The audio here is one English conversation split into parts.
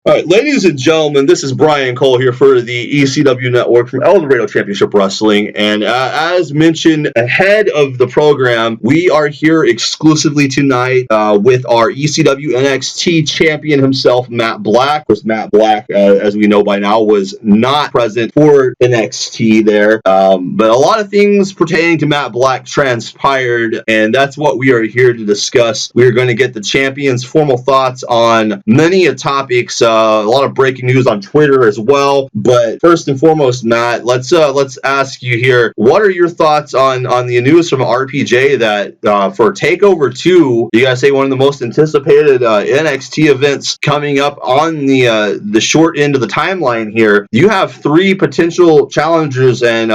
All right, ladies and gentlemen, this is Brian Cole here for the ECW Network from El Dorado Championship Wrestling. And as mentioned ahead of the program, we are here exclusively tonight with our ECW-NXT champion himself, Matt Black. Of course, Matt Black, as we know by now, was not present for NXT there. But a lot of things pertaining to Matt Black transpired, and that's what we are here to discuss. We are going to get the champion's formal thoughts on many topics. A lot of breaking news on Twitter as well. But first and foremost, Matt, let's ask you here, what are your thoughts on the news from RPJ that for TakeOver 2, you guys say one of the most anticipated NXT events coming up on the short end of the timeline here. You have 3 potential challengers, and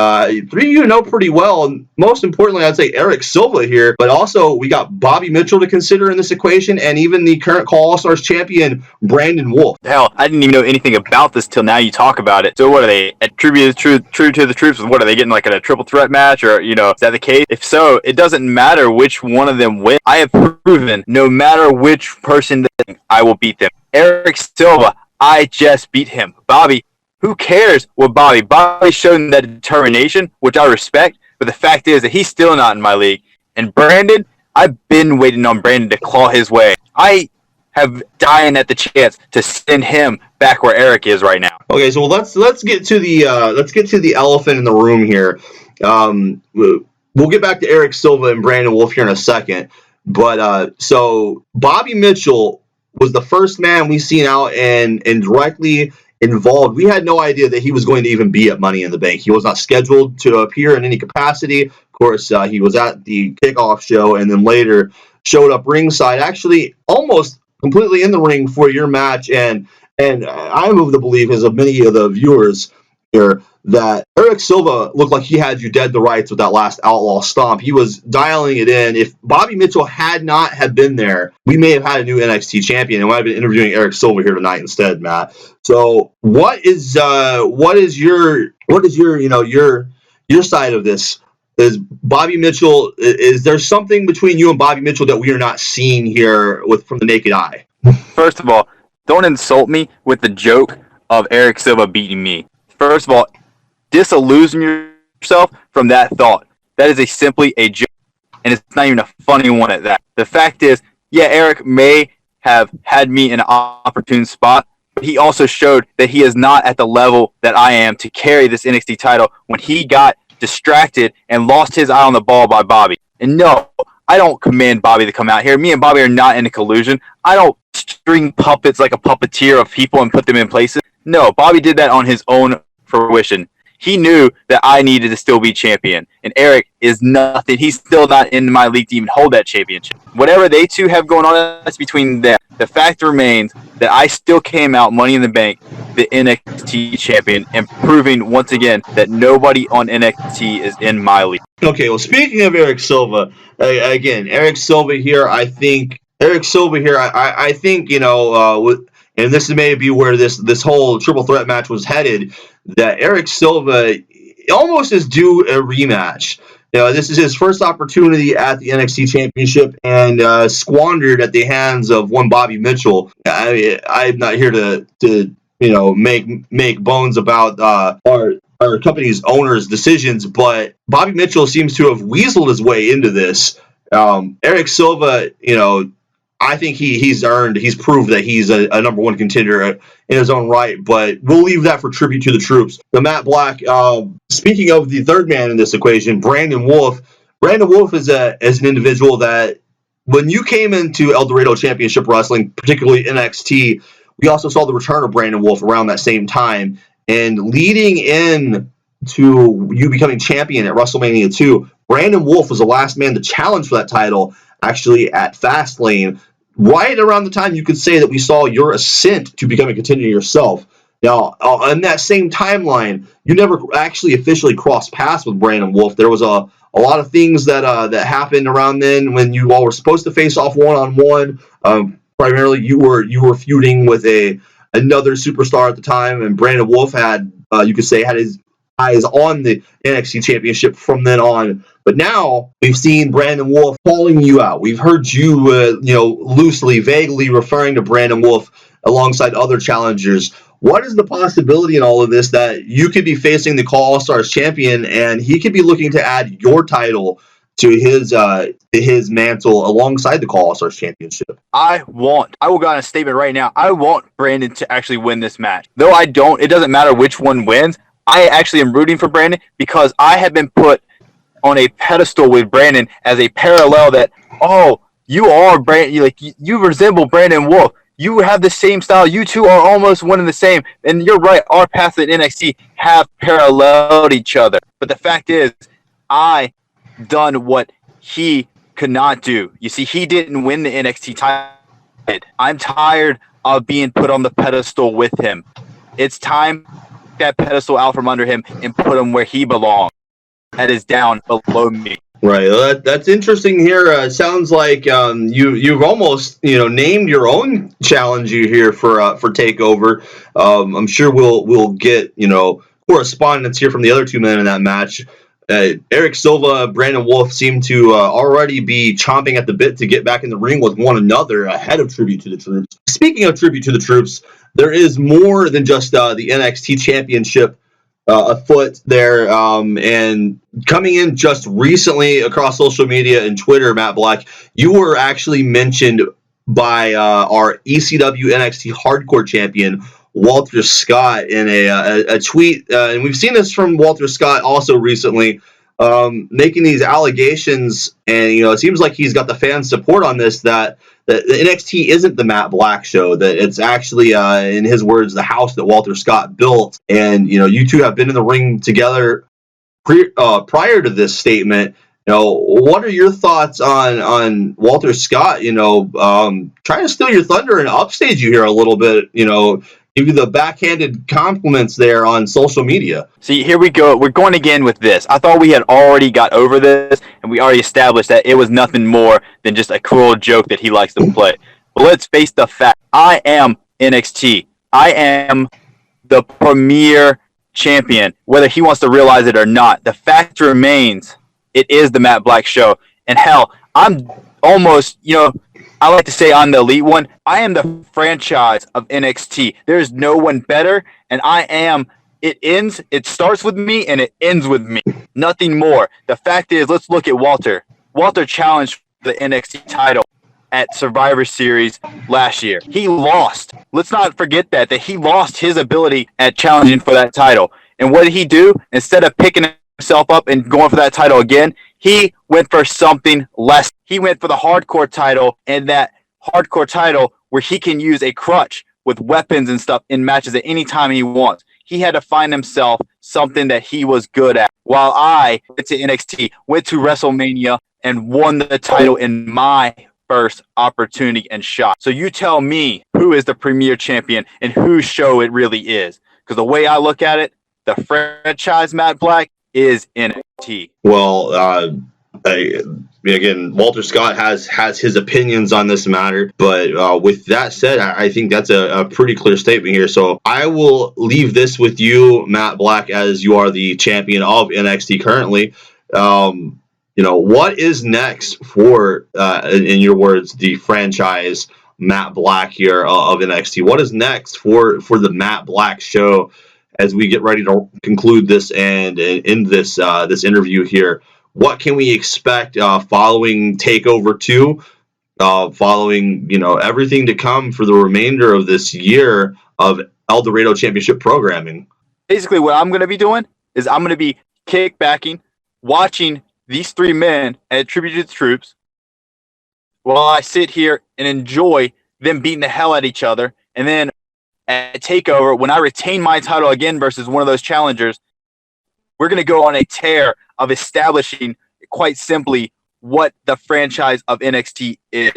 3 you know pretty well. And most importantly, I'd say Eric Silva here, but also we got Bobby Mitchell to consider in this equation, and even the current Call All-Stars champion, Brandon Wolf. Hell, I didn't even know anything about this till now you talk about it. So what are they, attributed true to the troops? What are they getting, like a triple threat match, or, is that the case? If so, it doesn't matter which one of them wins. I have proven no matter which person I will beat them. Eric Silva, I just beat him. Bobby, who cares what Bobby's shown that determination, which I respect, but the fact is that he's still not in my league. And Brandon, I've been waiting on Brandon to claw his way. I have dying at the chance to send him back where Eric is right now. Okay, so let's get to the elephant in the room here. We'll get back to Eric Silva and Brandon Wolf here in a second. But so Bobby Mitchell was the first man we seen out and directly involved. We had no idea that he was going to even be at Money in the Bank. He was not scheduled to appear in any capacity. Of course, he was at the kickoff show and then later showed up ringside, actually almost completely in the ring for your match, and I'm of the belief, as of many of the viewers here, that Eric Silva looked like he had you dead to rights with that last Outlaw Stomp. He was dialing it in. If Bobby Mitchell had not have been there, we may have had a new NXT champion, and we might have been interviewing Eric Silva here tonight instead, Matt. So what is your side of this? Is Bobby Mitchell, is there something between you and Bobby Mitchell that we are not seeing here from the naked eye? First of all, don't insult me with the joke of Eric Silva beating me. First of all, disillusion yourself from that thought. That is simply a joke, and it's not even a funny one at that. The fact is, yeah, Eric may have had me in an opportune spot, but he also showed that he is not at the level that I am to carry this NXT title when he got distracted and lost his eye on the ball by Bobby. And no, I don't command Bobby to come out here. Me and Bobby are not in a collusion. I don't string puppets like a puppeteer of people and put them in places. No, Bobby did that on his own fruition. He knew that I needed to still be champion. And Eric is nothing. He's still not in my league to even hold that championship. Whatever they two have going on, that's between them. The fact remains that I still came out Money in the Bank, the NXT champion, and proving once again that nobody on NXT is in my league. Okay, well, speaking of Eric Silva, again, Eric Silva here, I think, and this may be where this whole triple threat match was headed, that Eric Silva almost is due a rematch. This is his first opportunity at the NXT Championship and squandered at the hands of one Bobby Mitchell. I'm not here to make bones about our company's owner's decisions, but Bobby Mitchell seems to have weaseled his way into this. Eric Silva, I think he's proved that he's a number one contender in his own right, but we'll leave that for tribute to the troops. The Matt Black, speaking of the third man in this equation, Brandon Wolf is an individual that when you came into El Dorado Championship Wrestling, particularly NXT, we also saw the return of Brandon Wolf around that same time, and leading in to you becoming champion at WrestleMania 2, Brandon Wolf was the last man to challenge for that title, actually at Fastlane, right around the time you could say that we saw your ascent to become a contender yourself. Now, on that same timeline, you never actually officially crossed paths with Brandon Wolf. There was a lot of things that happened around then when you all were supposed to face off one-on-one. Primarily, you were feuding with another superstar at the time, and Brandon Wolf had his eyes on the NXT Championship from then on. But now we've seen Brandon Wolf calling you out. We've heard you, loosely, vaguely referring to Brandon Wolf alongside other challengers. What is the possibility in all of this that you could be facing the Call All Stars champion and he could be looking to add your title to his mantle alongside the Call All Stars championship? I will go on a statement right now. I want Brandon to actually win this match. Though I don't, it doesn't matter which one wins. I actually am rooting for Brandon because I have been put on a pedestal with Brandon as a parallel that, oh, you are Brandon, like you resemble Brandon Wolf. You have the same style. You two are almost one and the same. And you're right, our paths at NXT have paralleled each other. But the fact is, I done what he could not do. You see, he didn't win the NXT title. I'm tired of being put on the pedestal with him. It's time to take that pedestal out from under him and put him where he belongs. That is down below me. Right. Well, that's interesting here. It sounds like you've almost named your own challenger here for Takeover. I'm sure we'll get correspondence here from the other two men in that match. Eric Silva, Brandon Wolf seem to already be chomping at the bit to get back in the ring with one another ahead of Tribute to the Troops. Speaking of Tribute to the Troops, there is more than just the NXT Championship afoot there, and coming in just recently across social media and Twitter, Matt Black, you were actually mentioned by our ECW-NXT Hardcore Champion, Walter Scott, in a tweet, and we've seen this from Walter Scott also recently, making these allegations, and it seems like he's got the fan support on this, that the NXT isn't the Matt Black show, that it's actually, in his words, the house that Walter Scott built, and you two have been in the ring together prior to this statement. What are your thoughts on Walter Scott, trying to steal your thunder and upstage you here a little bit, give you the backhanded compliments there on social media? See, here we go. We're going again with this. I thought we had already got over this, and we already established that it was nothing more than just a cruel joke that he likes to play. But let's face the fact. I am NXT. I am the premier champion, whether he wants to realize it or not. The fact remains, it is the Matt Black show. And hell, I'm almost, I like to say I'm the elite one. I am the franchise of NXT. There's no one better, and it starts with me, and it ends with me. Nothing more. The fact is, let's look at Walter. Walter challenged for the NXT title at Survivor Series last year. He lost. Let's not forget that he lost his ability at challenging for that title. And what did he do? Instead of picking himself up and going for that title again, he went for something less. He went for the hardcore title, and that hardcore title where he can use a crutch with weapons and stuff in matches at any time he wants. He had to find himself something that he was good at. While I went to NXT, went to WrestleMania, and won the title in my first opportunity and shot. So you tell me who is the premier champion and whose show it really is. Because the way I look at it, the franchise Matt Black is NXT. Well, again, Walter Scott has his opinions on this matter, but with that said, I think that's a pretty clear statement here. So I will leave this with you, Matt Black, as you are the champion of NXT currently. What is next for, in your words, the franchise Matt Black here of NXT? What is next for the Matt Black show as we get ready to conclude this and end this interview here? What can we expect following Takeover 2, following everything to come for the remainder of this year of El Dorado Championship programming? Basically, what I'm going to be doing is I'm going to be kickbacking, watching these three men at Tribute to the Troops while I sit here and enjoy them beating the hell out of each other. And then at Takeover, when I retain my title again versus one of those challengers, we're going to go on a tear of establishing, quite simply, what the franchise of NXT is.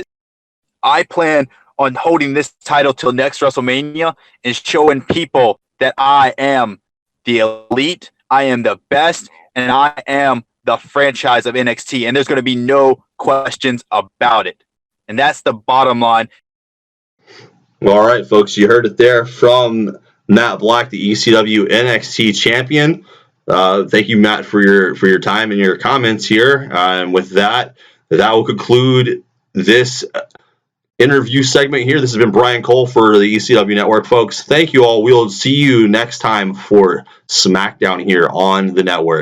I plan on holding this title till next WrestleMania and showing people that I am the elite, I am the best, and I am the franchise of NXT. And there's going to be no questions about it. And that's the bottom line. Well, all right, folks, you heard it there from Matt Black, the ECW-NXT champion. Thank you, Matt, for your time and your comments here. And with that will conclude this interview segment here. This has been Brian Cole for the ECW Network, folks. Thank you all. We'll see you next time for SmackDown here on the network.